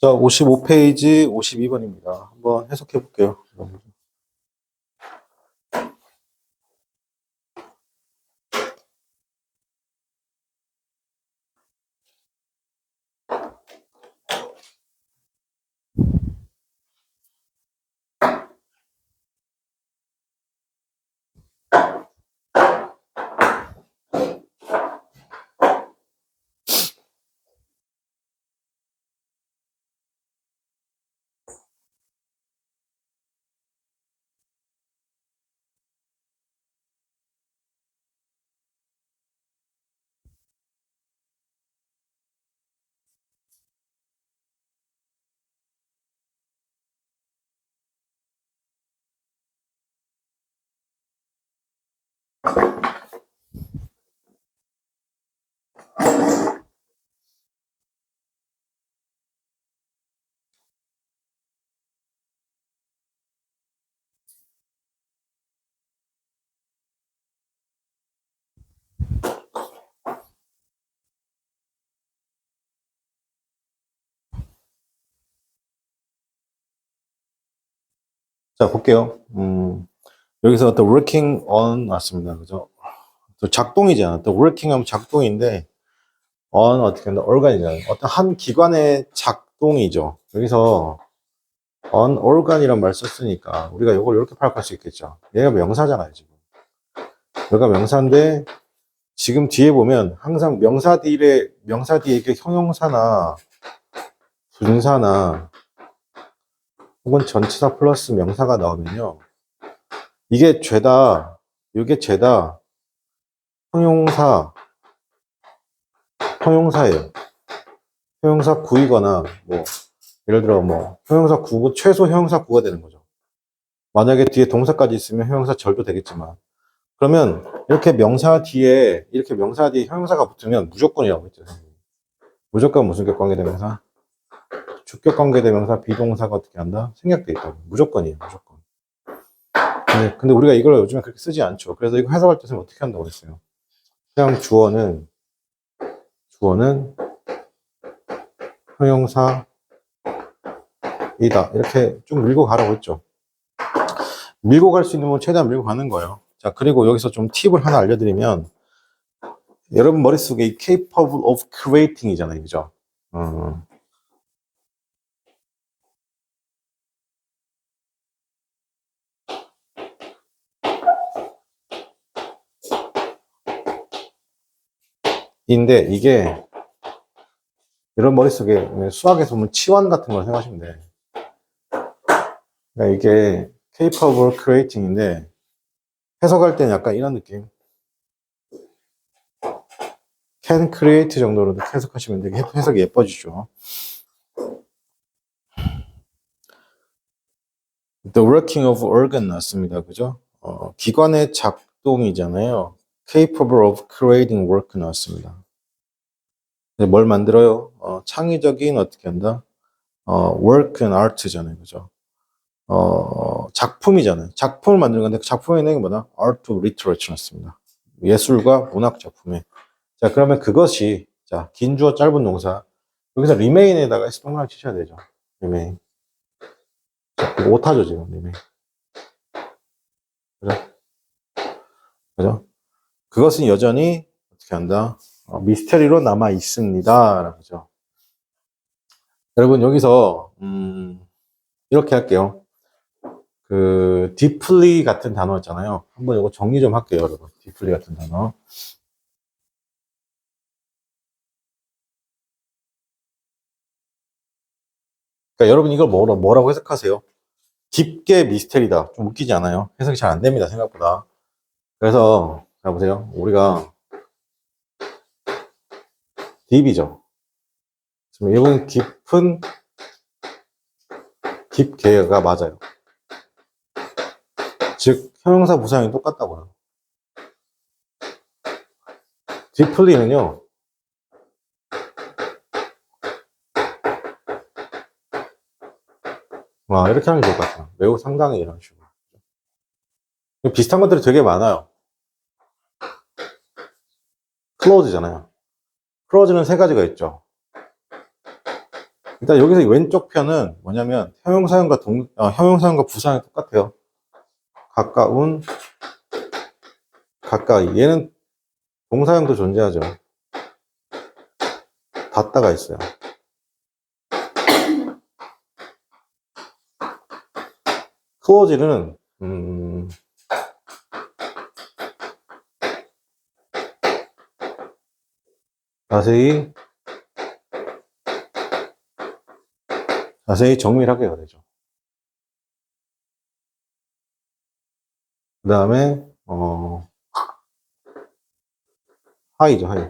자, 55페이지 52번입니다. 한번 해석해 볼게요. 자, 볼게요. 여기서 the working on 왔습니다. 그죠? 또 작동이잖아. 또 working 하면 작동인데 on 어떻게 한다? organ이잖아요. 어떤 한 기관의 작동이죠. 여기서 on organ이란 말 썼으니까 우리가 이걸 이렇게 파악할 수 있겠죠. 얘가 명사잖아요, 지금. 얘가 명사인데 지금 뒤에 보면 항상 명사 뒤에 이게 형용사나 분사나 혹은 전치사 플러스 명사가 나오면요. 이게 죄다, 이게 죄다 형용사예요. 형용사 구이거나, 뭐, 예를 들어 뭐, 형용사 구고, 최소 형용사 구가 되는 거죠. 만약에 뒤에 동사까지 있으면 형용사 절도 되겠지만, 그러면 이렇게 명사 뒤에 형용사가 붙으면 무조건이라고 했죠. 무조건 무슨 격관계대명사? 주격관계대명사, 비동사가 어떻게 한다? 생략돼 있다고. 무조건이에요, 무조건. 근데 우리가 이걸 요즘에 그렇게 쓰지 않죠. 그래서 이거 해석할 때 어떻게 한다고 그랬어요? 그냥 주어는 형용사이다. 이렇게 쭉 밀고 가라고 했죠. 밀고 갈 수 있는 건 최대한 밀고 가는 거예요. 자, 그리고 여기서 좀 팁을 하나 알려드리면, 여러분 머릿속에 이 capable of creating 이잖아요. 그죠? 인데, 이게, 여러분 머릿속에 수학에서 보면 치환 같은 걸 생각하시면 돼. 그러니까 이게 capable creating인데, 해석할 때는 약간 이런 느낌. can create 정도로 해석하시면 되게 해석이 예뻐지죠. The working of organ 나왔습니다. 그죠? 기관의 작동이잖아요. capable of creating work 나왔습니다. 뭘 만들어요? 창의적인 어떻게 한다? work and art잖아요. 그죠? 작품이잖아요. 작품을 만드는 건데 그 작품의 내용이 뭐다? art of literature 나왔습니다. 예술과 문학 작품에. 자, 그러면 그것이, 자, 긴 주어 짧은 동사. 여기서 remain에다가 S 동그라미 치셔야 되죠. remain. 자, 이거 오타죠, 지금, remain. 그죠? 그죠? 그것은 여전히 어떻게 한다? 미스터리로 남아 있습니다. 그죠? 여러분, 여기서, 이렇게 할게요. 그, deeply 같은 단어 있잖아요. 한번 이거 정리 좀 할게요, 여러분. deeply 같은 단어. 그러니까 여러분 이걸 뭐라고 해석하세요? 깊게 미스테리다. 좀 웃기지 않아요? 해석이 잘 안 됩니다, 생각보다. 그래서, 자, 보세요. 우리가, 딥이죠. 지금 일본 깊게가 맞아요. 즉, 형용사 부사형이 똑같다고요. 딥플리는요, 와, 이렇게 하면 좋을 것 같아요. 매우 상당히 이런 식으로. 비슷한 것들이 되게 많아요. 클로즈잖아요. 클로즈는 세 가지가 있죠. 일단 여기서 왼쪽 편은 뭐냐면 형용사형과 부사형이 똑같아요. 가까운, 가까이. 얘는 동사형도 존재하죠. 닿다가 있어요. close는 자세히 정리를 하게 되죠. 그 다음에 하이죠, 하이.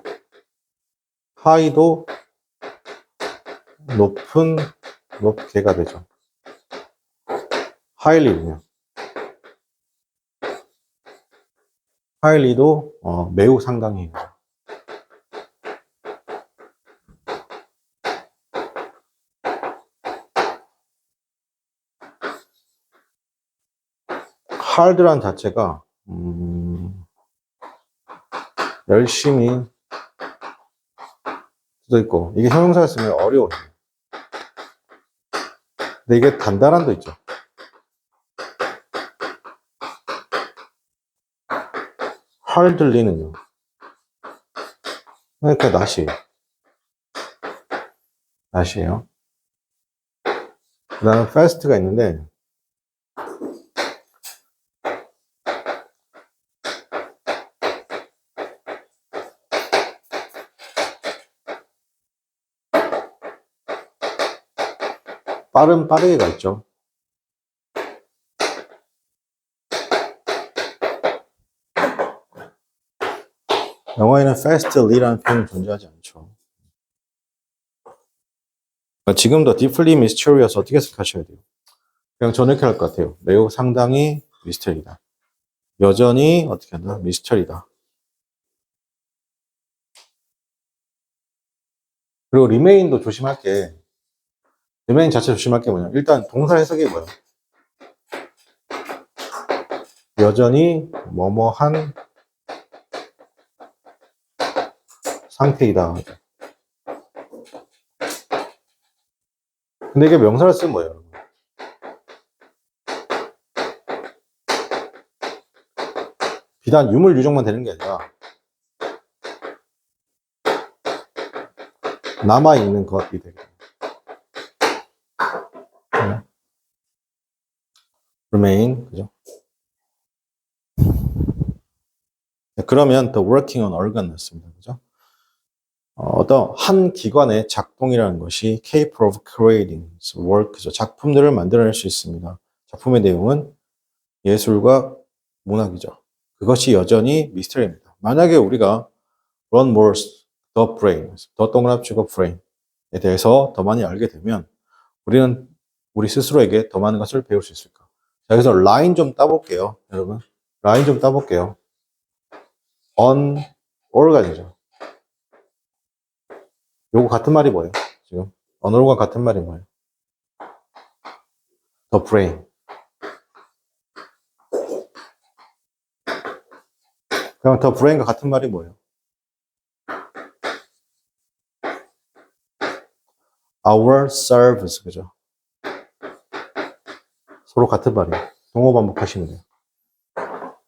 하이도 높게가 되죠. 하일리는요. 하일리도 매우 상당히. hard란 자체가 열심히 써 있고, 이게 형용사였으면 어려워요. 근데 이게 단단한도 있죠. hardly는요. 그러니까 낫이에요. 그 다음에 fast가 있는데, 빠르게가 있죠. 영어에는 fastly라는 표현이 존재하지 않죠. 그러니까 지금도 deeply mysterious 어떻게 해석하셔야 돼요? 그냥 저는 이렇게 할 것 같아요. 매우 상당히 미스터리다. 여전히 어떻게 한다? 미스터리다. 그리고 remain도 조심할 게, remain 자체 조심할 게 뭐냐? 일단 동사 해석이 뭐예요? 여전히 뭐뭐한 상태이다. 근데 이게 명사를 쓰면 뭐예요? 비단 유물 유종만 되는 게 아니라 남아있는 것이 되고. remain, 그죠? 그러면 the working on organ이었습니다. 그죠? 어떤 한 기관의 작동이라는 것이 capable of creating work죠. 작품들을 만들어낼 수 있습니다. 작품의 내용은 예술과 문학이죠. 그것이 여전히 미스터리입니다. 만약에 우리가 run more the brain, 더 동그라치고 brain에 대해서 더 많이 알게 되면 우리는 우리 스스로에게 더 많은 것을 배울 수 있을까? 자, 그래서 라인 좀 따볼게요. 여러분. 라인 좀 따볼게요. on organ이죠. 요거 같은 말이 뭐예요? 지금 on organ 같은 말이 뭐예요? the brain. 그럼 the brain과 같은 말이 뭐예요? our serves, 그죠? 서로 같은 말이에요. 동호 반복하시면 돼요.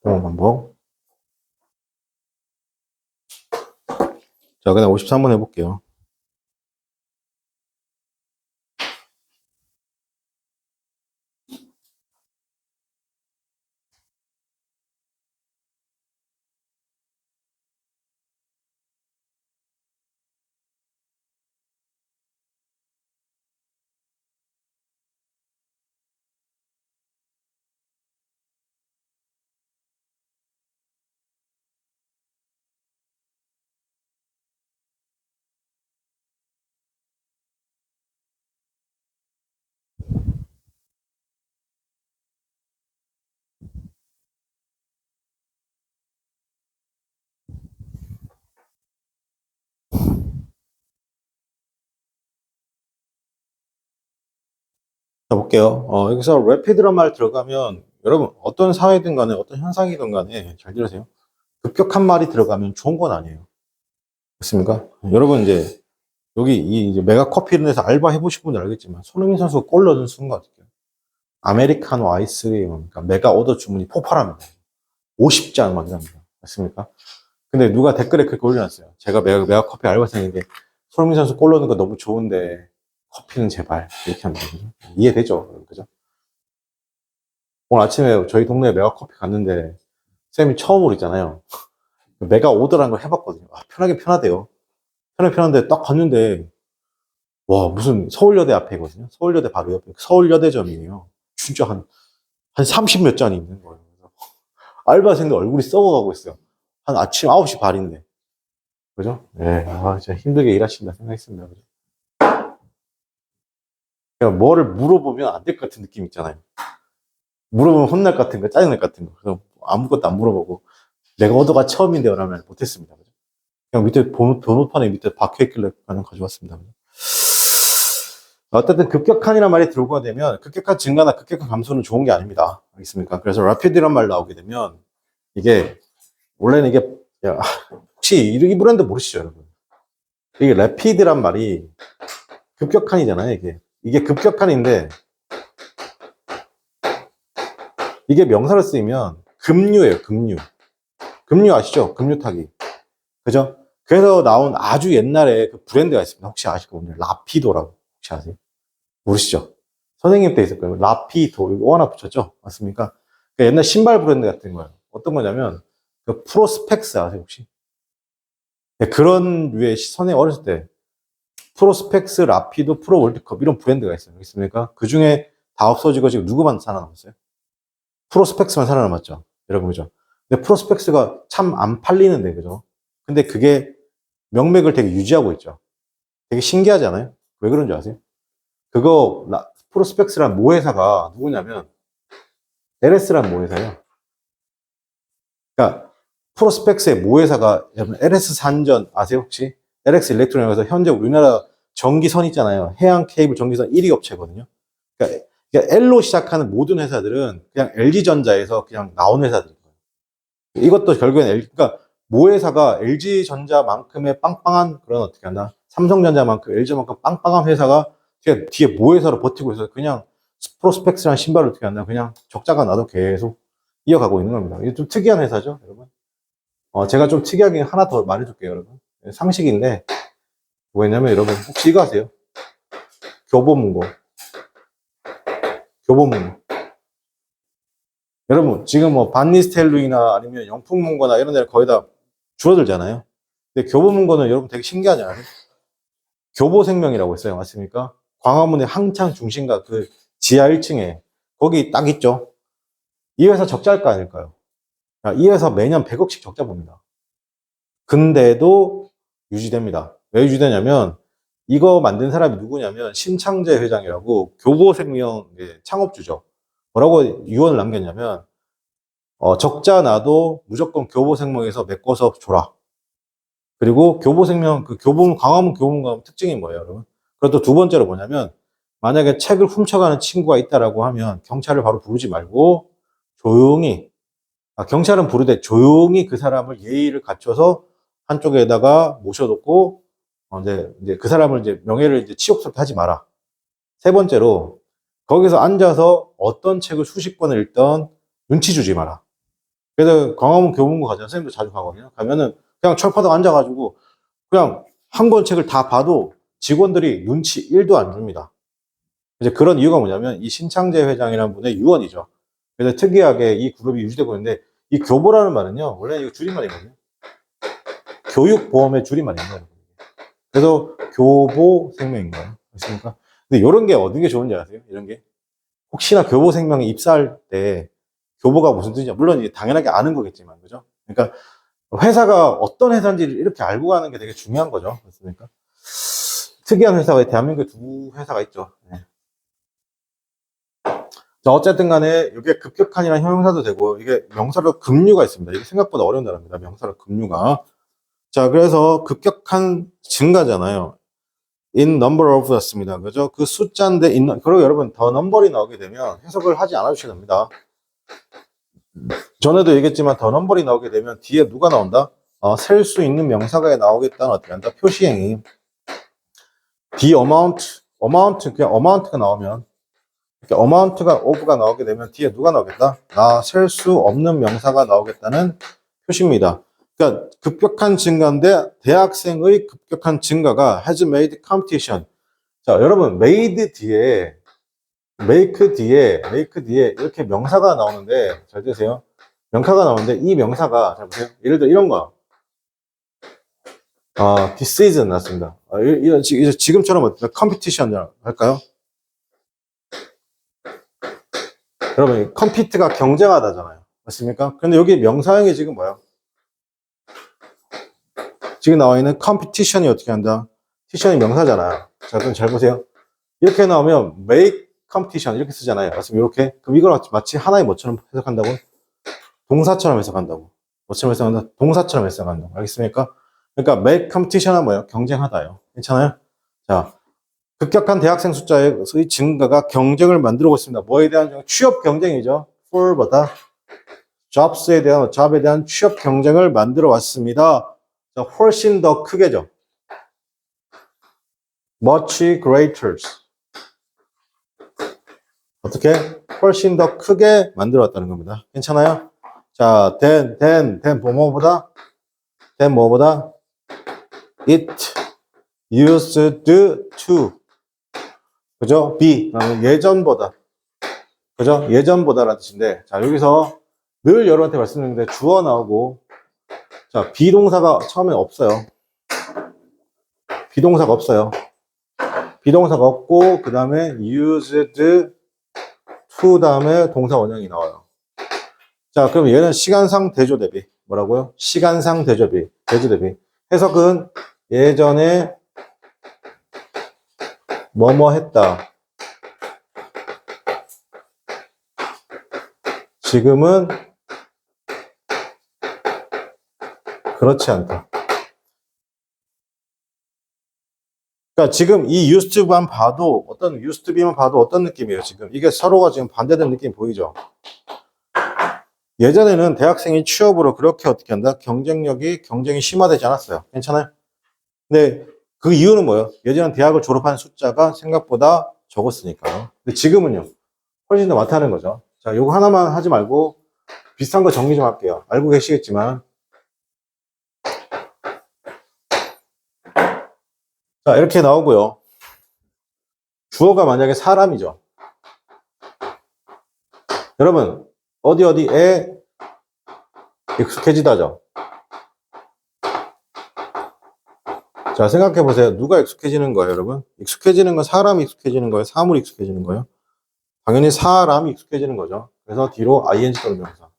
동호 반복. 자, 그다음 53번 해볼게요. 자, 볼게요. 여기서 rapid란 말 들어가면 여러분 어떤 사회든 간에 어떤 현상이든 간에 잘 들으세요. 급격한 말이 들어가면 좋은 건 아니에요. 그렇습니까? 여러분 이제 여기 이 이제 메가커피 이런 데서 알바 해보신 분들 알겠지만, 손흥민 선수가 골 넣는 순간 어떻게 해요? 아메리카노 아이스리 뭡니까? 메가 오더 주문이 폭발합니다. 50잔 막 이랍니다. 맞습니까? 근데 누가 댓글에 그렇게 올려놨어요. 제가 메가커피 알바생인데, 손흥민 선수 골 넣는 거 너무 좋은데, 커피는 제발. 이렇게 합니다. 그죠? 이해되죠? 그죠? 오늘 아침에 저희 동네에 메가커피 갔는데, 쌤이 처음으로 있잖아요. 메가 오더라는 걸 해봤거든요. 아, 편하게 편하대요. 편한데 딱 갔는데, 와, 무슨 서울여대 앞에거든요. 서울여대 바로 옆에. 서울여대점이에요. 진짜 한 30 몇 잔이 있는 거예요. 알바생들 얼굴이 썩어가고 있어요. 한 아침 9시 반인데. 그죠? 예, 아, 진짜 힘들게 일하신다 생각했습니다. 그죠? 그러니까 뭐를 물어보면 안 될 것 같은 느낌 있잖아요. 물어보면 혼날 것 같은 거, 짜증날 것 같은 거. 그래서 아무것도 안 물어보고, 내가 오더가 처음인데요. 라면 못했습니다. 그죠? 그냥 밑에 번호판에 밑에 박혀있길래 그냥 가져왔습니다. 그죠? 어쨌든 급격한이란 말이 들어오게 되면 급격한 증가나 급격한 감소는 좋은 게 아닙니다. 알겠습니까? 그래서 rapid란 말 나오게 되면 이게 원래는 이게 야, 혹시 이 브랜드 모르시죠, 여러분? 이게 rapid란 말이 급격한이잖아요. 이게 급격한인데 이게 명사로 쓰이면 급류예요. 급류 아시죠? 급류 타기. 그죠? 그래서 나온 아주 옛날에 그 브랜드가 있습니다. 혹시 아실 거군요. 라피도라고. 혹시 아세요? 모르시죠? 선생님 때 있을 거예요. 라피도, 이거 하나 붙였죠? 맞습니까? 그 옛날 신발 브랜드 같은 거예요. 어떤 거냐면, 그 프로스펙스 아세요, 혹시? 네, 그런 류의 선생님 어렸을 때, 프로스펙스, 라피도, 프로 월드컵, 이런 브랜드가 있어요. 있습니까? 그 중에 다 없어지고 지금 누구만 살아남았어요? 프로스펙스만 살아남았죠. 여러분, 그죠? 근데 프로스펙스가 참 안 팔리는데, 그죠? 근데 그게 명맥을 되게 유지하고 있죠. 되게 신기하지 않아요? 왜 그런지 아세요? 그거 프로스펙스란 모회사가 누구냐면 LS란 모회사예요. 그러니까 프로스펙스의 모회사가 여러분 LS 산전 아세요 혹시? LX 일렉트로닉에서 현재 우리나라 전기선 있잖아요. 해양 케이블 전기선 1위 업체거든요. 그러니까 L로 시작하는 모든 회사들은 그냥 LG전자에서 그냥 나온 회사들인 거예요. 이것도 결국엔 그러니까 모회사가 LG전자만큼의 빵빵한 그런 어떻게 하나 삼성전자만큼 LG만큼 빵빵한 회사가 뒤에 모회사로 버티고 있어서 그냥 프로스펙스라는 신발을 어떻게 한다 그냥 적자가 나도 계속 이어가고 있는 겁니다. 이게 좀 특이한 회사죠, 여러분. 제가 좀 특이하게 하나 더 말해줄게요, 여러분. 상식인데 뭐였냐면 여러분 혹시 이거 아세요? 교보문고. 교보문고. 여러분 지금 뭐 반니스텔루이나 아니면 영풍문고나 이런 데는 거의 다 줄어들잖아요. 근데 교보문고는 여러분 되게 신기하지 않아요? 교보생명이라고 있어요, 맞습니까? 광화문의 한창 중심가 그 지하 1층에 거기 딱 있죠. 이 회사 적자일까 아닐까요? 이 회사 매년 100억씩 적자 봅니다. 근데도 유지됩니다. 왜 유지되냐면 이거 만든 사람이 누구냐면 신창재 회장이라고 교보생명 창업주죠. 뭐라고 유언을 남겼냐면 적자 나도 무조건 교보생명에서 메꿔서 줘라. 그리고 교보생명 광화문 교보문고 특징이 뭐예요, 여러분? 그리고 또 두 번째로 뭐냐면 만약에 책을 훔쳐가는 친구가 있다라고 하면 경찰을 바로 부르지 말고 조용히 경찰은 부르되 조용히 그 사람을 예의를 갖춰서 한쪽에다가 모셔놓고 이제 그 사람을 이제 명예를 이제 치욕스럽게 하지 마라. 세 번째로 거기서 앉아서 어떤 책을 수십 권을 읽던 눈치 주지 마라. 그래서 광화문 교문고 가잖아요. 선생님도 자주 가거든요. 가면은 그냥 철파덕 앉아가지고 그냥 한 권 책을 다 봐도 직원들이 눈치 1도 안 줍니다. 이제 그런 이유가 뭐냐면 이 신창재 회장이라는 분의 유언이죠. 그래서 특이하게 이 그룹이 유지되고 있는데 이 교보라는 말은요. 원래 이거 줄임말이거든요. 교육보험의 줄임말입니다. 그래서 교보생명인 거예요. 그렇습니까? 근데 이런 게 어떤 게 좋은지 아세요? 이런 게 혹시나 교보생명에 입사할 때 교보가 무슨 뜻이냐 물론 이게 당연하게 아는 거겠지만 그죠? 그러니까 회사가 어떤 회사인지를 이렇게 알고 가는 게 되게 중요한 거죠. 그렇습니까? 특이한 회사가 대한민국에 두 회사가 있죠. 네. 자, 어쨌든 간에 이게 급격한이라는 형용사도 되고 이게 명사로 급류가 있습니다. 이게 생각보다 어려운 단어입니다. 명사로 급류가. 자, 그래서 급격한 증가잖아요. in number of였습니다. 그죠? 그 숫자인데 그리고 여러분 더 넘버리 나오게 되면 해석을 하지 않아 주셔도 됩니다. 전에도 얘기했지만 더 넘버리 나오게 되면 뒤에 누가 나온다? 셀 수 있는 명사가 나오겠다는 어떻게 한다? 표시행이. the amount 그냥 amount가 나오면 이렇게 amount가 of가 나오게 되면 뒤에 누가 나오겠다? 나 셀 수 없는 명사가 나오겠다는 표시입니다. 그러니까 급격한 증가인데 대학생의 급격한 증가가 has made competition. 자, 여러분 make 뒤에 이렇게 명사가 나오는데 잘 들으세요. 명사가 나오는데 이 명사가 잘 보세요. 예를 들어 이런 거. this is 났습니다. 지금처럼 어떤 컴피티션 할까요? 여러분, 컴피트가 경쟁하다잖아요. 맞습니까? 근데 여기 명사형이 지금 뭐야? 지금 나와 있는 컴피티션이 어떻게 한다? 티션이 명사잖아요. 자, 그럼 잘 보세요. 이렇게 나오면 make competition 이렇게 쓰잖아요. 맞습니까? 이렇게. 그럼 이걸 마치 하나의 뭐처럼 해석한다고? 동사처럼 해석한다고. 뭐처럼 해석한다? 동사처럼 해석한다고. 알겠습니까? 그러니까 make competition은 뭐예요? 경쟁하다요. 괜찮아요? 자, 급격한 대학생 숫자의 증가가 경쟁을 만들고 있습니다. 뭐에 대한 취업 경쟁이죠. for보다 job에 대한 취업 경쟁을 만들어 왔습니다. 자, 훨씬 더 크게죠. much greater. 어떻게? 훨씬 더 크게 만들어 왔다는 겁니다. 괜찮아요? 자, 뭐뭐보다? it used to. 그죠? be. 예전보다. 그죠? 예전보다라는 뜻인데, 자, 여기서 늘 여러분한테 말씀드렸는데, 주어 나오고, 자, 비동사가 처음에 없어요. 비동사가 없어요. 비동사가 없고, 그 다음에 used to 다음에 동사 원형이 나와요. 자, 그럼 얘는 시간상 대조 대비. 뭐라고요? 시간상 대조 대비. 해석은 예전에 뭐뭐 했다. 지금은 그렇지 않다. 그러니까 지금 이 used to만 봐도 used to be만 봐도 어떤 느낌이에요, 지금? 이게 서로가 지금 반대되는 느낌 보이죠? 예전에는 대학생이 취업으로 그렇게 어떻게 한다? 경쟁이 심화되지 않았어요. 괜찮아요? 근데 그 이유는 뭐예요? 예전엔 대학을 졸업한 숫자가 생각보다 적었으니까요. 근데 지금은요, 훨씬 더 많다는 거죠. 자, 요거 하나만 하지 말고 비슷한 거 정리 좀 할게요. 알고 계시겠지만. 자, 이렇게 나오고요. 주어가 만약에 사람이죠. 여러분, 어디에 익숙해지다죠. 자, 생각해 보세요. 누가 익숙해지는 거예요, 여러분? 익숙해지는 건 사람이 익숙해지는 거예요? 사물이 익숙해지는 거예요? 당연히 사람이 익숙해지는 거죠. 그래서 뒤로 ing 또는 명사.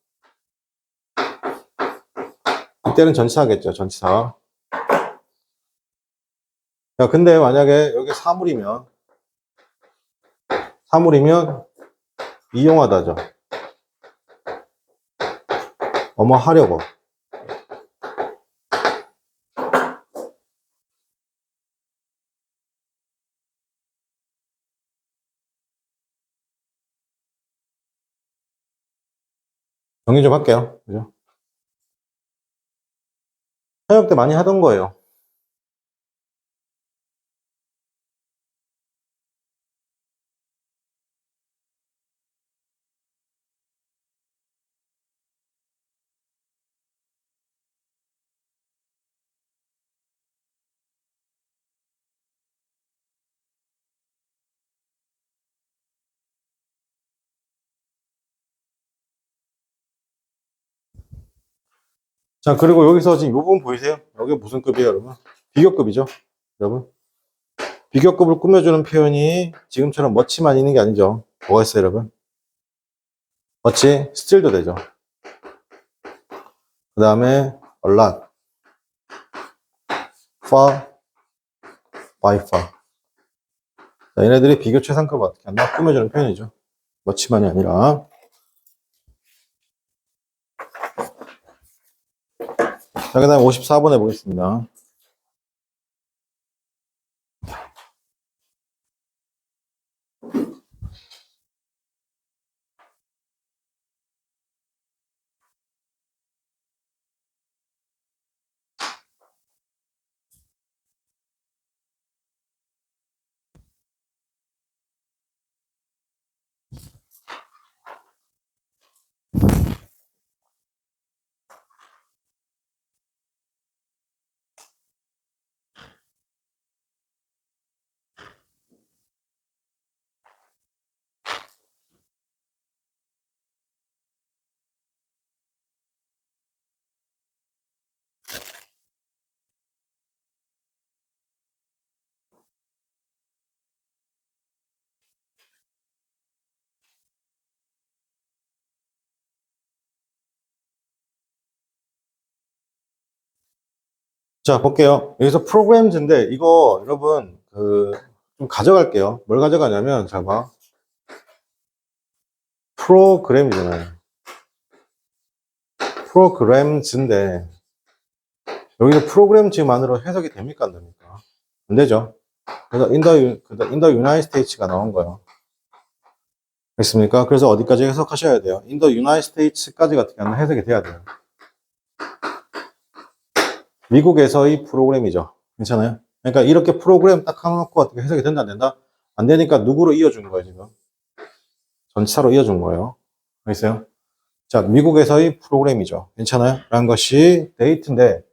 이때는 전치사겠죠, 전치사. 자, 근데 만약에 여기 사물이면 이용하다죠. 뭐뭐 하려고. 정리 좀 할게요. 그죠? 현역 때 많이 하던 거예요. 자, 그리고 여기서 지금 이 부분 보이세요? 여기 무슨 급이에요, 여러분? 비교급이죠, 여러분? 비교급을 꾸며주는 표현이 지금처럼 멋지만 있는 게 아니죠. 뭐가 있어요, 여러분? 멋지, still도 되죠. 그 다음에 a lot, far, by far. 자, 얘네들이 비교 최상급을 어떻게 한다? 꾸며주는 표현이죠. 멋지만이 아니라. 자, 그 다음 54번 해보겠습니다. 자, 볼게요. 여기서 프로그램즈인데, 이거 여러분, 좀 가져갈게요. 뭘 가져가냐면, 자, 봐. 프로그램이잖아요. 프로그램즈인데, 여기서 프로그램즈만으로 해석이 됩니까? 안 됩니까? 안 되죠. 그래서 인더 유나이티드 스테이츠가 나온 거예요. 됐습니까? 그래서 어디까지 해석하셔야 돼요? 인더 유나이티드 스테이츠까지가 어떻게 하면 해석이 돼야 돼요. 미국에서의 프로그램이죠. 괜찮아요? 그러니까 이렇게 프로그램 딱 하나놓고 어떻게 해석이 된다, 안 된다? 안 되니까 누구로 이어준 거예요, 지금? 전치사로 이어준 거예요. 알겠어요? 자, 미국에서의 프로그램이죠. 괜찮아요? 라는 것이 데이트인데,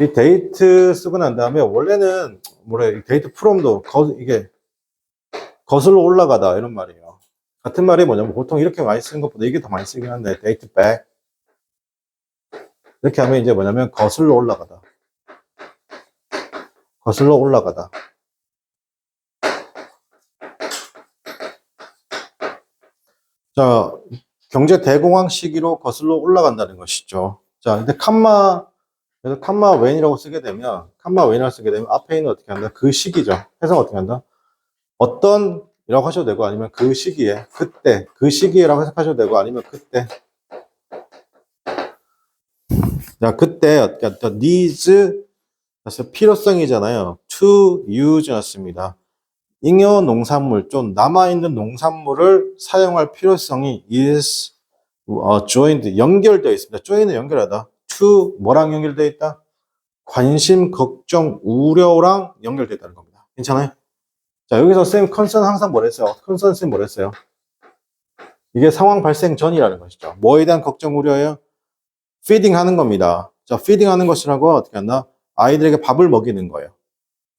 이 데이트 쓰고 난 다음에 원래는 뭐래, 데이트 프롬도 이게 거슬러 올라가다 이런 말이에요. 같은 말이 뭐냐면 보통 이렇게 많이 쓰는 것보다 이게 더 많이 쓰긴 한데 데이트 백 이렇게 하면 이제 뭐냐면 거슬러 올라가다. 거슬러 올라가다. 자, 경제 대공황 시기로 거슬러 올라간다는 것이죠. 자, 근데 그래서 칸마 웬이라고 쓰게 되면, 칸마 웬이라고 쓰게 되면 앞에 있는 어떻게 한다? 그 시기죠. 해석 어떻게 한다? 어떤 이라고 하셔도 되고 아니면 그 시기에, 그때, 그 시기에라고 해석하셔도 되고 아니면 그때. 자, 그때 어떻게 한다? needs, 그래서 필요성이잖아요. to use였습니다. 잉여 농산물, 좀 남아있는 농산물을 사용할 필요성이 is joined, 연결되어 있습니다. join은 연결하다. to 뭐랑 연결되어 있다? 관심, 걱정, 우려랑 연결되어 있다는 겁니다. 괜찮아요? 자, 여기서 쌤 컨선 항상 뭐랬어요? 컨선 쌤 뭐랬어요? 이게 상황 발생 전이라는 것이죠. 뭐에 대한 걱정, 우려예요? feeding 하는 겁니다. 자, feeding 하는 것이라고 어떻게 한다? 아이들에게 밥을 먹이는 거예요.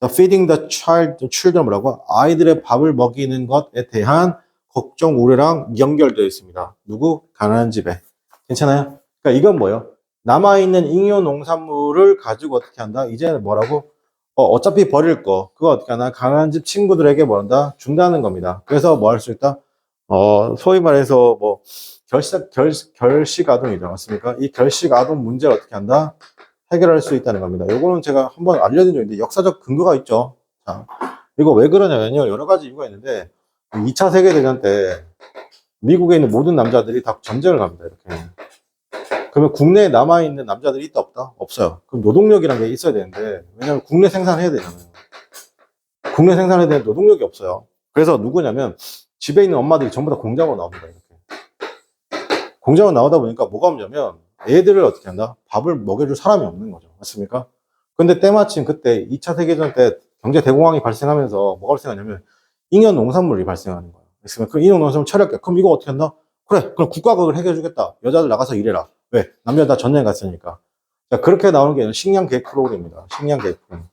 feeding the children 뭐라고? 아이들의 밥을 먹이는 것에 대한 걱정, 우려랑 연결되어 있습니다. 누구? 가난한 집에. 괜찮아요? 그러니까 이건 뭐예요? 남아있는 잉여 농산물을 가지고 어떻게 한다? 이제 뭐라고? 어차피 버릴 거. 그거 어떻게 하나? 가난한 집 친구들에게 뭐 한다? 준다는 겁니다. 그래서 뭐 할 수 있다? 소위 말해서 뭐, 결식 아동이죠. 맞습니까? 이 결식 아동 문제를 어떻게 한다? 해결할 수 있다는 겁니다. 요거는 제가 한번 알려드린 적인데 역사적 근거가 있죠. 자, 이거 왜 그러냐면요. 여러 가지 이유가 있는데 2차 세계대전 때 미국에 있는 모든 남자들이 다 전쟁을 갑니다. 이렇게. 그러면 국내에 남아있는 남자들이 있다 없다? 없어요. 그럼 노동력이라는 게 있어야 되는데 왜냐하면 국내 생산해야 되잖아요. 국내 생산해야 되는 노동력이 없어요. 그래서 누구냐면 집에 있는 엄마들이 전부 다 공장으로 나옵니다. 이렇게. 공장으로 나오다 보니까 뭐가 없냐면 애들을 어떻게 한다? 밥을 먹여줄 사람이 없는 거죠. 맞습니까? 근데 때마침 그때 2차 세계대전 때 경제 대공황이 발생하면서 뭐가 발생하냐면 잉여 농산물이 발생하는 거예요. 그러니까 그 잉여 농산물 처리할게. 그럼 이거 어떻게 한다? 그래, 그럼 국가가 그걸 해결해주겠다. 여자들 나가서 일해라. 왜? 남자 다 전쟁 갔으니까. 자, 그렇게 나오는 게 식량 계획 프로그램입니다. 식량 계획 프로그램.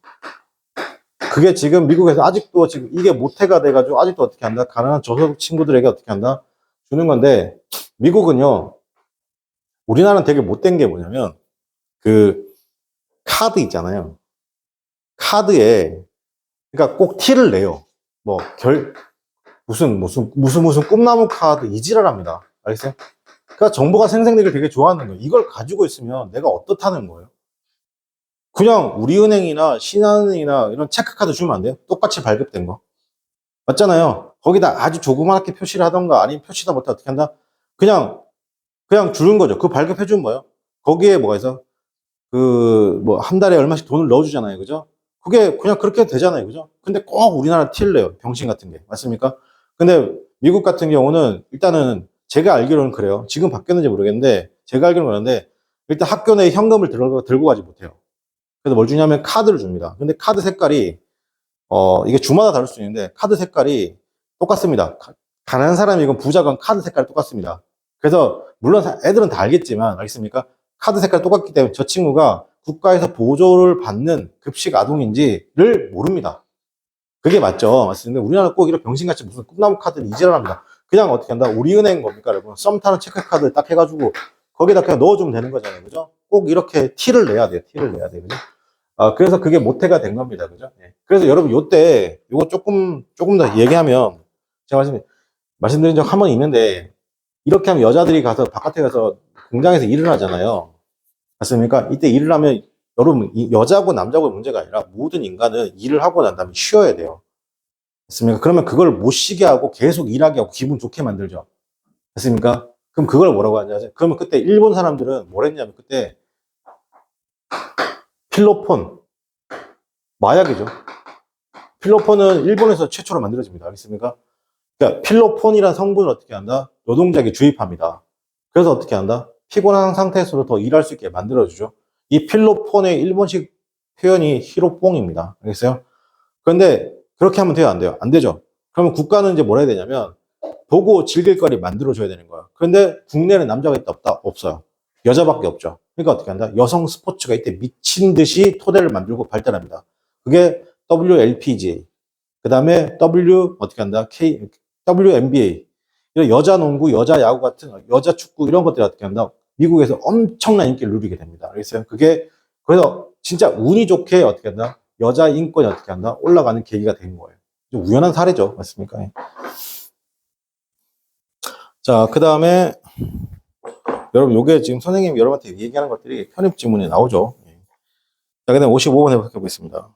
그게 지금 미국에서 아직도 지금 이게 모태가 돼가지고 아직도 어떻게 한다? 가난한 저소득 친구들에게 어떻게 한다? 주는 건데 미국은요. 우리나라는 되게 못된 게 뭐냐면 그 카드 있잖아요. 카드에 그러니까 꼭 티를 내요. 뭐 무슨 꿈나무 카드 이지랄합니다. 알겠어요? 그러니까 정보가 생생되길 되게 좋아하는 거예요. 이걸 가지고 있으면 내가 어떻다는 거예요? 그냥 우리은행이나 신한은행이나 이런 체크카드 주면 안 돼요? 똑같이 발급된 거. 맞잖아요. 거기다 아주 조그맣게 표시를 하던가 아니면 표시도 못해 어떻게 한다? 그냥 주는 거죠. 그 발급해주면 뭐예요? 거기에 뭐가 있어? 뭐 한 달에 얼마씩 돈을 넣어주잖아요. 그죠? 그게 그냥 그렇게 되잖아요. 그죠? 근데 꼭 우리나라 티를 내요. 병신 같은 게. 맞습니까? 근데 미국 같은 경우는 일단은 제가 알기로는 그래요. 지금 바뀌었는지 모르겠는데 제가 알기로는 그런데 일단 학교 내에 현금을 들고 가지 못해요. 그래서 뭘 주냐면 카드를 줍니다. 근데 카드 색깔이 이게 주마다 다를 수 있는데 카드 색깔이 똑같습니다. 가난한 사람이건 부자건 카드 색깔이 똑같습니다. 그래서 물론 애들은 다 알겠지만 알겠습니까? 카드 색깔 똑같기 때문에 저 친구가 국가에서 보조를 받는 급식 아동인지를 모릅니다. 그게 맞죠. 맞습니다. 우리나라 꼭 이런 병신같이 무슨 꿈나무 카드를 이지랄합니다. 그냥 어떻게 한다? 우리은행 뭡니까, 여러분? 썸 타는 체크카드 딱 해가지고 거기다 그냥 넣어주면 되는 거잖아요. 그죠? 꼭 이렇게 티를 내야 돼요. 티를 내야 돼요. 그죠? 그래서 그게 모태가 된 겁니다. 그죠? 예. 그래서 여러분, 요때, 요거 조금 더 얘기하면, 제가 말씀드린 적 한 번 있는데, 이렇게 하면 여자들이 가서 바깥에 가서 공장에서 일을 하잖아요. 맞습니까? 이때 일을 하면 여러분, 이 여자고 남자고의 문제가 아니라 모든 인간은 일을 하고 난 다음에 쉬어야 돼요. 됐습니까? 그러면 그걸 못 쉬게 하고 계속 일하게 하고 기분 좋게 만들죠. 됐습니까? 그럼 그걸 뭐라고 하냐? 그러면 그때 일본 사람들은 뭘 했냐면 그때 필로폰, 마약이죠. 필로폰은 일본에서 최초로 만들어집니다. 알겠습니까? 그러니까 필로폰이라는 성분을 어떻게 한다? 노동자에게 주입합니다. 그래서 어떻게 한다? 피곤한 상태에서도 더 일할 수 있게 만들어주죠. 이 필로폰의 일본식 표현이 히로뽕입니다. 알겠어요? 그런데 그렇게 하면 돼요? 안 돼요? 안 되죠. 그러면 국가는 이제 뭘 해야 되냐면 보고 즐길 거리 만들어줘야 되는 거예요. 그런데 국내는 남자가 있다 없다? 없어요. 여자밖에 없죠. 그러니까 어떻게 한다? 여성 스포츠가 이때 미친 듯이 토대를 만들고 발달합니다. 그게 WLPGA, 그 다음에 어떻게 한다? WNBA, 이런 여자 농구, 여자 야구 같은, 여자 축구 이런 것들이 어떻게 한다? 미국에서 엄청난 인기를 누리게 됩니다. 알겠어요? 그게, 그래서 진짜 운이 좋게 어떻게 한다? 여자 인권이 어떻게 한다? 올라가는 계기가 된 거예요. 좀 우연한 사례죠. 맞습니까? 자, 그 다음에, 여러분, 요게 지금 선생님이 여러분한테 얘기하는 것들이 편입 지문에 나오죠. 자, 그 다음에 55번 해보겠습니다.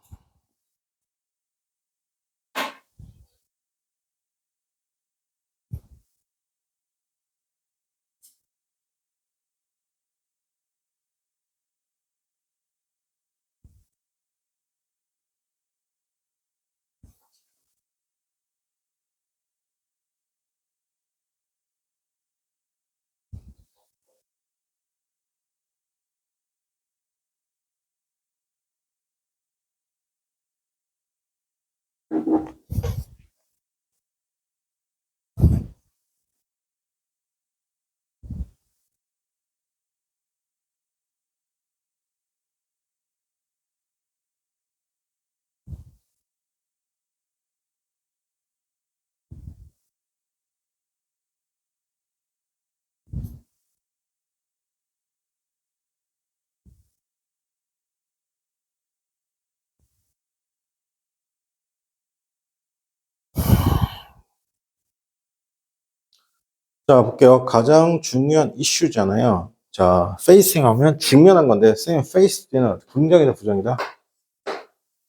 자, 볼게요. 가장 중요한 이슈잖아요. 자, facing 하면 직면한 건데, 쌤, face 뒤에는 긍정이다, 부정이다?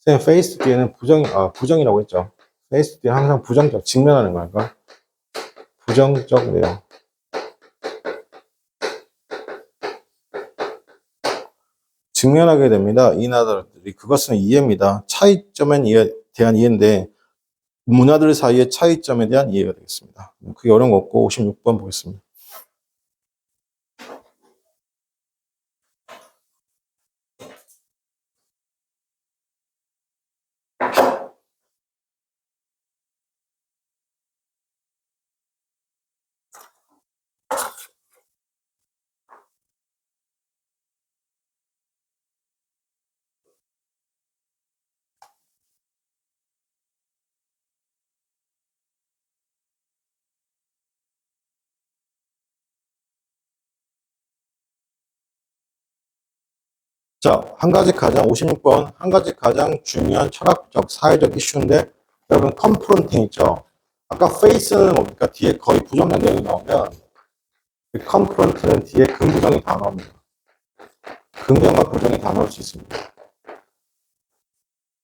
쌤, face 뒤에는 부정이라고 했죠. face 뒤에 항상 부정적, 직면하는 거니까. 부정적 내용. 직면하게 됩니다. 이 나라들이. 그것은 이해입니다. 차이점에 대한 이해인데, 문화들 사이의 차이점에 대한 이해가 되겠습니다. 그게 어려운 거 없고, 56번 보겠습니다. 자, 56번, 한 가지 가장 중요한 철학적, 사회적 이슈인데, 여러분, 컨프런팅 있죠? 아까 face는 뭡니까? 뒤에 거의 부정적 내용이 나오면, 컨프런트는 뒤에 긍부정이 다 나옵니다. 긍정과 부정이 다 나올 수 있습니다.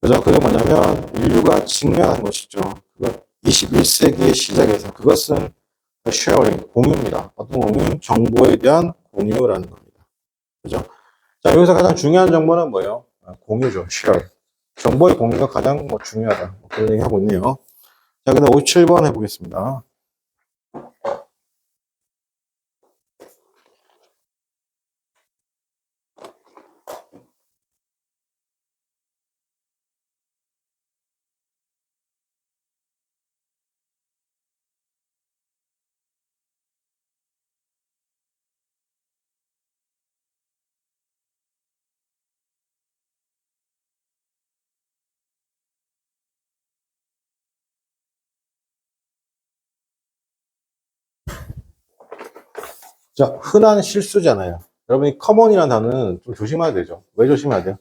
그래서 그게 뭐냐면, 인류가 직면한 것이죠. 21세기의 시작에서 그것은 sharing, 공유입니다. 어떤 공유? 정보에 대한 공유라는 겁니다. 그죠? 자, 여기서 가장 중요한 정보는 뭐예요? 공유죠. share. 정보의 공유가 가장 중요하다. 그런 얘기 하고 있네요. 자, 그 다음 57번 해보겠습니다. 자, 흔한 실수잖아요. 여러분이 커먼이라는 단어는 좀 조심해야 되죠. 왜 조심해야 돼요?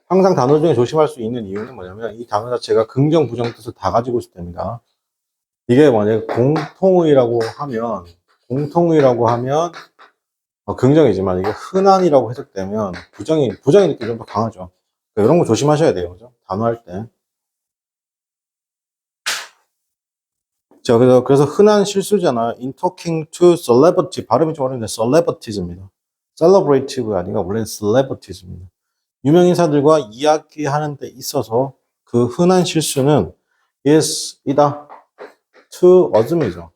항상 단어 중에 조심할 수 있는 이유는 뭐냐면 이 단어 자체가 긍정, 부정 뜻을 다 가지고 있을 때입니다. 이게 만약에 공통의라고 하면 긍정이지만 이게 흔한이라고 해석되면 부정의 느낌이 좀 더 강하죠. 그러니까 이런 거 조심하셔야 돼요. 그죠? 단어할 때. 자, 그래서 흔한 실수잖아. In talking to celebrity. 발음이 좀 어려운데, celebrities입니다. celebrative가 아니라 원래는 celebrities입니다. 유명인사들과 이야기하는 데 있어서 그 흔한 실수는 이다. to assume이죠.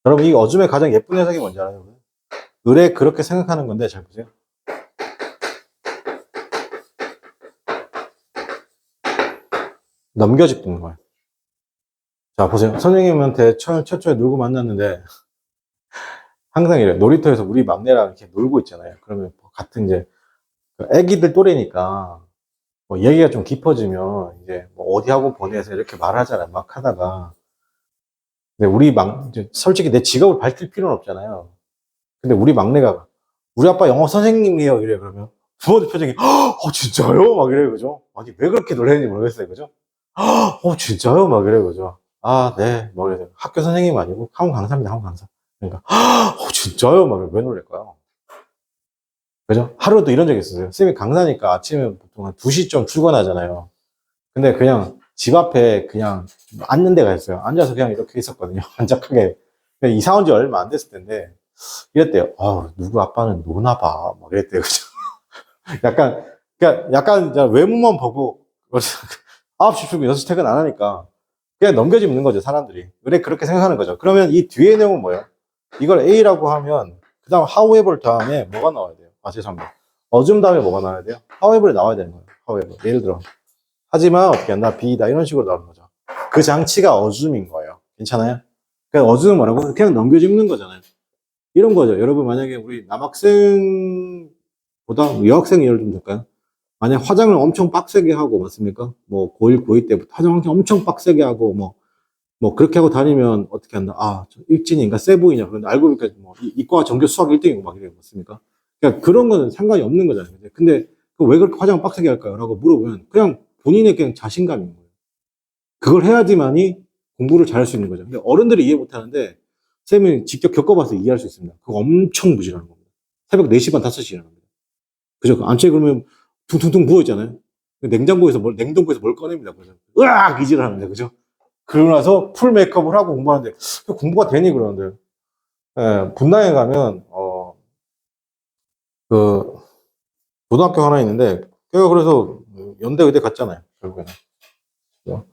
여러분, 이 assume의 가장 예쁜 해석이 뭔지 알아요? 의뢰 그렇게 생각하는 건데, 잘 보세요. 넘겨짚는 거예요. 자, 보세요. 선생님한테 최초에 놀고 만났는데, 항상 이래요. 놀이터에서 우리 막내랑 이렇게 놀고 있잖아요. 그러면 같은 이제, 애기들 또래니까, 뭐 얘기가 좀 깊어지면, 이제 뭐 어디 하고 보내서 이렇게 말하잖아요. 막 하다가. 근데 이제 솔직히 내 직업을 밝힐 필요는 없잖아요. 근데 우리 막내가, 우리 아빠 영어 선생님이에요. 이래, 그러면. 부모들 표정이, 진짜요? 막 이래요. 그죠? 아니, 왜 그렇게 놀랬는지 모르겠어요. 그죠? 진짜요? 막 이래요. 그죠? 아, 네. 뭐 그래서 학교 선생님 아니고 학원 강사입니다. 학원 강사. 그러니까, 진짜요? 막 왜 놀랄까요? 그죠? 하루도 이런 적이 있었어요. 쌤이 강사니까 아침에 보통 한 2시쯤 출근하잖아요. 근데 그냥 집 앞에 그냥 앉는 데가 있어요. 앉아서 그냥 이렇게 있었거든요. 안짝하게. 이사 온 지 얼마 안 됐을 텐데, 이랬대요. 누구 아빠는 노나 봐. 막 이랬대요. 그죠? 약간, 그러니까 약간 이제 외모만 보고, 9시 출근, 6시 퇴근 안 하니까, 그냥 넘겨짚는 거죠, 사람들이. 그래, 그렇게 생각하는 거죠. 그러면 이 뒤에 내용은 뭐예요? 이걸 A라고 하면, 그 다음 however 다음에 뭐가 나와야 돼요? 죄송합니다. 어줌 다음에 뭐가 나와야 돼요? however이 나와야 되는 거예요. however. 예를 들어. 하지만 어떻게 한다? B다. 이런 식으로 나오는 거죠. 그 장치가 어줌인 거예요. 괜찮아요? 그냥 어줌은 뭐라고? 그냥 넘겨짚는 거잖아요. 이런 거죠. 여러분, 만약에 우리 남학생보다 여학생 예를 좀 들까요? 만약 화장을 엄청 빡세게 하고, 맞습니까? 뭐, 고1, 고2 때부터 화장 엄청 빡세게 하고, 뭐, 그렇게 하고 다니면 어떻게 한다? 저 일진인가? 세 보이냐? 그런데 알고 보니까 뭐, 이과 전교 수학 1등이고 막 이래요. 맞습니까? 그러니까 그런 거는 상관이 없는 거잖아요. 근데 왜 그렇게 화장을 빡세게 할까요? 라고 물어보면 그냥 본인의 그냥 자신감인 거예요. 그걸 해야지만이 공부를 잘할 수 있는 거죠. 근데 어른들이 이해 못 하는데, 쌤이 직접 겪어봐서 이해할 수 있습니다. 그거 엄청 무시하는 겁니다. 새벽 4시 반, 5시 일어납니다. 그죠? 안채 그러면 퉁퉁퉁 부어있잖아요. 냉동고에서 뭘 꺼냅니다. 그래서, 으악! 이질을 합니다. 그죠? 그러고 나서 풀 메이크업을 하고 공부하는데, 공부가 되니? 그러는데, 분당에 가면, 그, 고등학교 하나 있는데, 걔가 그래서 연대 의대 갔잖아요. 결국에는. 그죠?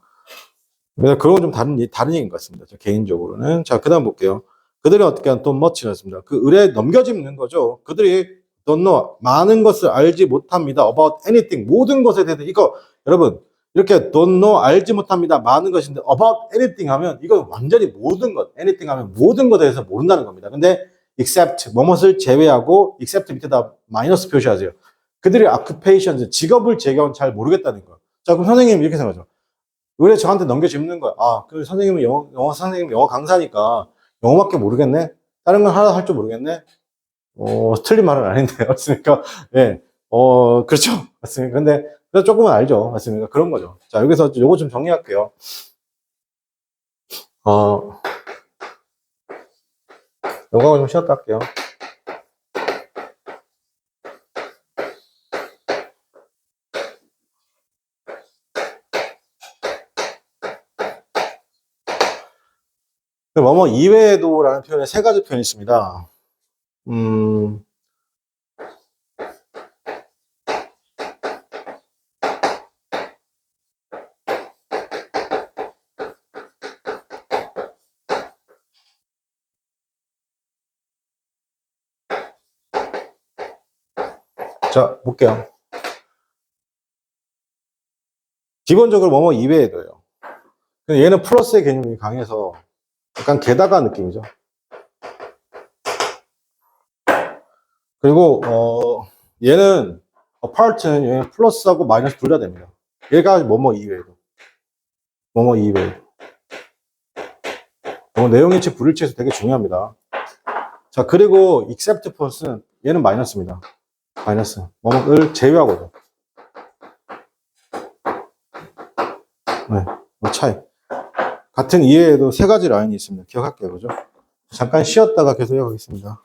그래서 그건 좀 다른 얘기인 것 같습니다. 개인적으로는. 자, 그 다음 볼게요. 그들이 어떻게 하면 돈 멋지였습니다. 그 의뢰 넘겨짚는 거죠. 그들이 don't know, 많은 것을 알지 못합니다. about anything, 모든 것에 대해서. 이거, 여러분, 이렇게 don't know, 알지 못합니다. 많은 것인데, about anything 하면, 이거 완전히 모든 것, anything 하면 모든 것에 대해서 모른다는 겁니다. 근데, except, 뭐뭇을 제외하고, except 밑에다 마이너스 표시하세요. 그들의 occupations, 직업을 제외하고는 잘 모르겠다는 거예요. 자, 그럼 선생님 이렇게 생각하죠. 의뢰 저한테 넘겨짚는 거야. 그 선생님은 영어 선생님, 영어 강사니까 영어밖에 모르겠네? 다른 건 하나도 할 줄 모르겠네? 틀린 말은 아닌데, 맞습니까? 예. 그렇죠. 맞습니까? 근데, 그래서 조금은 알죠. 맞습니까? 그런 거죠. 자, 여기서 요거 좀 정리할게요. 요거 좀 쉬었다 할게요. 뭐뭐 이외에도라는 표현에 3가지 표현이 있습니다. 자, 볼게요. 기본적으로 뭐뭐 이외에도요. 얘는 플러스의 개념이 강해서 약간 게다가 느낌이죠. 그리고 얘는 apart는 얘는 플러스하고 마이너스 둘 다 됩니다. 얘가 뭐뭐 이외에도. 뭐뭐 이외에도. 내용일치, 불일치에서 되게 중요합니다. 자, 그리고 except for는 얘는 마이너스입니다. 마이너스. 뭐뭐를 제외하고요. 네, 차이. 같은 이외에도 3가지 라인이 있습니다. 기억할게요. 그죠? 잠깐 쉬었다가 계속 해보겠습니다.